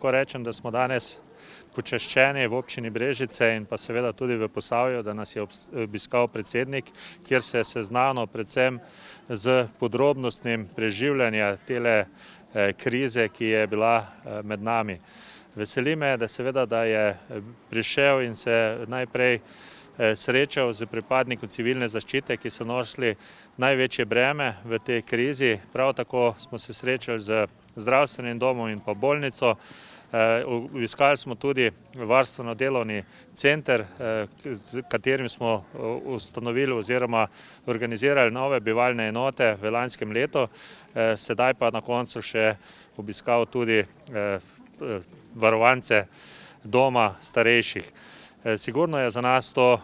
lahko rečem, da smo danes počaščeni v občini Brežice in pa seveda tudi v Posavju, da nas je obiskal predsednik, kjer se je seznanil predvsem z podrobnostnim preživljanjem tele krize, ki je bila med nami. Veseli me, da seveda, da je prišel in se najprej srečal z pripadnikom civilne zaščite, ki so nosili največje breme v tej krizi. Prav tako smo se srečali z zdravstvenim domom in pa bolnico. Obiskali smo tudi varstveno-delovni center, s katerim smo ustanovili oziroma organizirali nove bivalne enote v lanskem letu. Sedaj pa na koncu še obiskal tudi varovance doma starejših. Sigurno je za nas to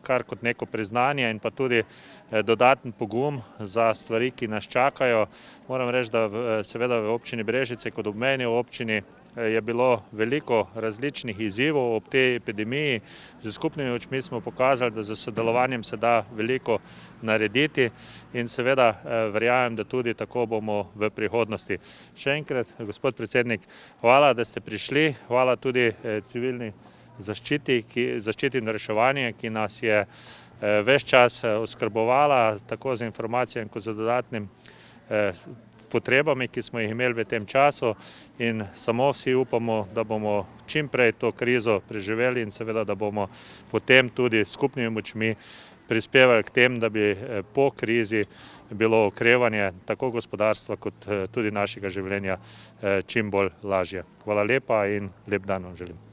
kar kot neko priznanje in pa tudi dodaten pogum za stvari, ki nas čakajo. Moram reči, da seveda v občini Brežice kot obmejni občini je bilo veliko različnih izzivov ob tej epidemiji. Z skupnimi močmi smo pokazali, da z sodelovanjem se da veliko narediti in seveda verjamem, da tudi tako bomo v prihodnosti. Še enkrat, gospod predsednik, hvala, da ste prišli, hvala tudi civilni zaščiti in reševanje, ki nas je ves čas oskrbovala, tako z informacijami kot z dodatnim potrebami, ki smo jih imeli v tem času, in samo vsi upamo, da bomo čim prej to krizo preživeli in seveda, da bomo potem tudi skupnimi močmi prispevali k tem, da bi po krizi bilo okrevanje tako gospodarstva kot tudi našega življenja čim bolj lažje. Hvala lepa in lep dan vam želim.